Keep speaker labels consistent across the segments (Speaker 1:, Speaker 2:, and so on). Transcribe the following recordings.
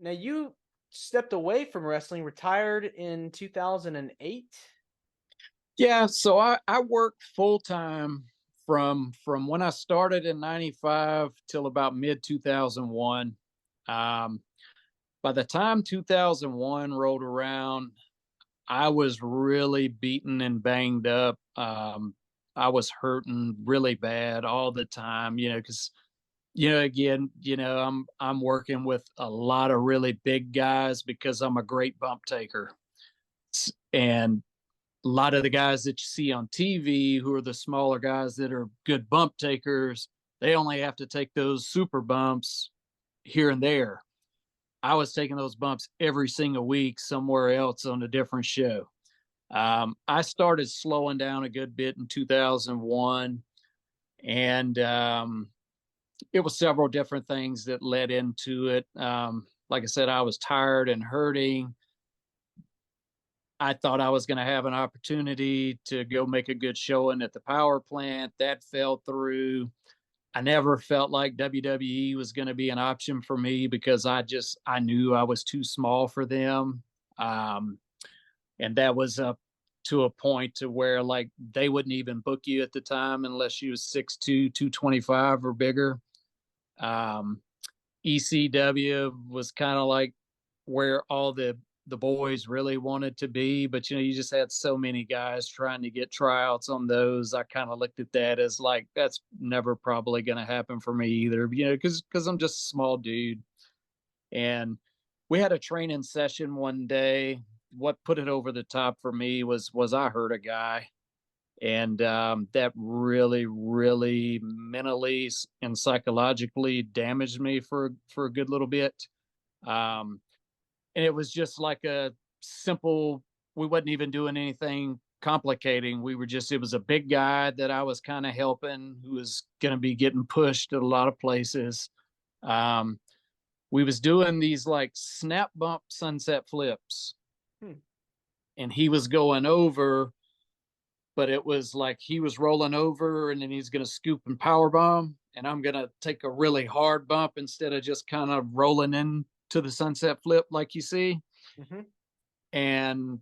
Speaker 1: Now you stepped away from wrestling, retired in 2008.
Speaker 2: Yeah, so I worked full time from when I started in '95 till about mid 2001. Um, by the time 2001 rolled around, I was really beaten and banged up. I was hurting really bad all the time, because again, I'm working with a lot of really big guys because I'm a great bump taker, and a lot of the guys that you see on TV who are the smaller guys that are good bump takers, they only have to take those super bumps here and there. I was taking those bumps every single week somewhere else on a different show. I started slowing down a good bit in 2001, and it was several different things that led into it. Like I said, I was tired and hurting. I thought I was going to have an opportunity to go make a good showing at the power plant. That fell through. I never felt like WWE was going to be an option for me because I knew I was too small for them. Um, and that was up to a point to where like they wouldn't even book you at the time unless you was 6'2", 225 or bigger. Um, ECW was kind of like where all the boys really wanted to be, but you just had so many guys trying to get tryouts on those. I kind of looked at that as like that's never probably going to happen for me either, because I'm just a small dude. And we had a training session one day. What put it over the top for me was I hurt a guy, and that really, really mentally and psychologically damaged me for a good little bit. Um, and it was just like a simple. We wasn't even doing anything complicating. We were just. It was a big guy that I was kind of helping, who was going to be getting pushed at a lot of places. Um, we was doing these like snap bump sunset flips,
Speaker 1: Hmm.
Speaker 2: and he was going over, but it was like he was rolling over and then he's going to scoop and power bomb, and I'm going to take a really hard bump instead of just kind of rolling into the sunset flip like you see.
Speaker 1: Hmm.
Speaker 2: And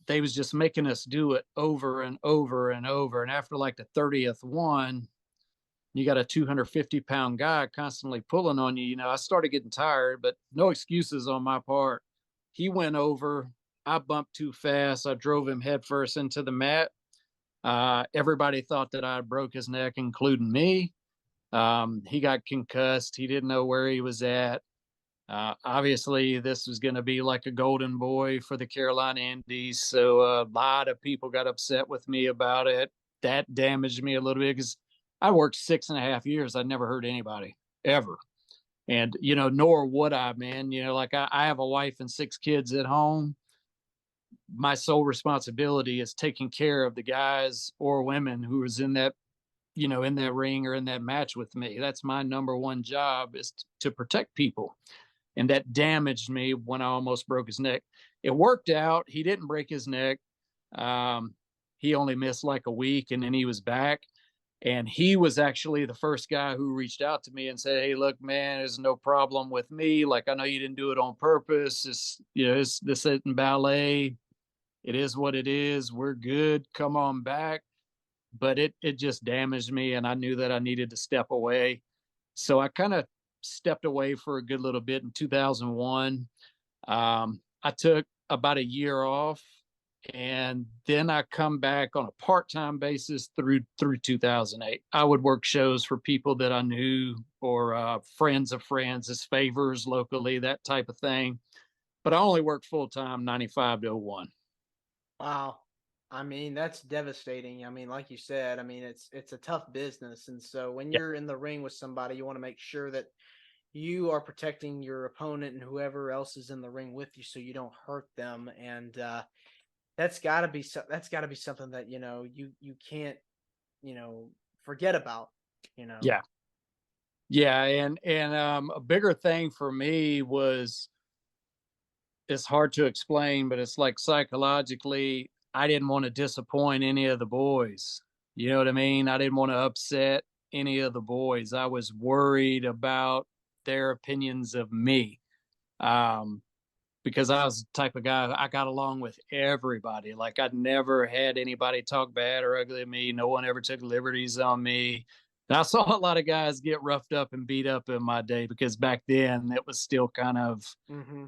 Speaker 2: they was just making us do it over and over and over, and after like the 30th one, you got a 250-pound guy constantly pulling on you. I started getting tired, but no excuses on my part. He went over. I bumped too fast. I drove him headfirst into the mat. Everybody thought that I broke his neck, including me. He got concussed. He didn't know where he was at. Obviously, this was going to be like a golden boy for the Carolina Indies. So a lot of people got upset with me about it. That damaged me a little bit because I worked 6.5 years. I'd never hurt anybody ever. And, nor would I, man. Like I have a wife and 6 kids at home. My sole responsibility is taking care of the guys or women who is in that ring or in that match with me. That's my number one job, is to protect people. And that damaged me when I almost broke his neck. It worked out. He didn't break his neck. Um, he only missed like a week, and then he was back. And he was actually the first guy who reached out to me and said, "Hey, look, man, there's no problem with me. Like, I know you didn't do it on purpose. This isn't ballet. It is what it is. We're good. Come on back." But it just damaged me, and I knew that I needed to step away. So I kind of stepped away for a good little bit in 2001. I took about a year off, and then I come back on a part-time basis through 2008. I would work shows for people that I knew, or friends of friends as favors locally, that type of thing. But I only worked full-time 95 to 01.
Speaker 1: Wow. I mean, that's devastating. I mean, like you said, I mean, it's a tough business, and so when
Speaker 2: Yeah.
Speaker 1: you're in the ring with somebody, you want to make sure that you are protecting your opponent and whoever else is in the ring with you, so you don't hurt them. And that's got to be something that you can't forget about. You know.
Speaker 2: Yeah. Yeah, and a bigger thing for me was, it's hard to explain, but it's like psychologically, I didn't want to disappoint any of the boys. You know what I mean? I didn't want to upset any of the boys. I was worried about their opinions of me. Um, because I was the type of guy, I got along with everybody. Like I'd never had anybody talk bad or ugly at me. No one ever took liberties on me. And I saw a lot of guys get roughed up and beat up in my day because back then it was still kind of,
Speaker 1: Mm-hmm.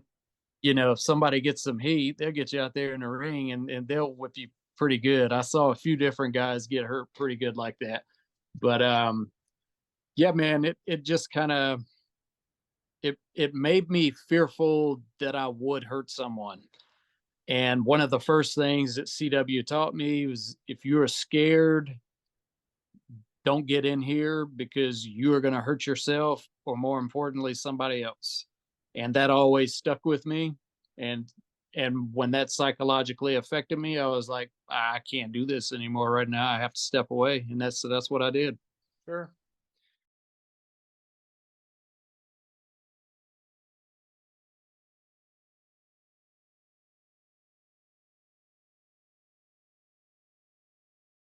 Speaker 2: if somebody gets some heat, they'll get you out there in the ring and they'll whip you pretty good. I saw a few different guys get hurt pretty good like that. But yeah, man, it just kind of it made me fearful that I would hurt someone. And one of the first things that CW taught me was if you're scared, don't get in here because you are going to hurt yourself or more importantly somebody else. And that always stuck with me. And when that psychologically affected me, I was like, I can't do this anymore right now. I have to step away. And that's what I did.
Speaker 1: Sure.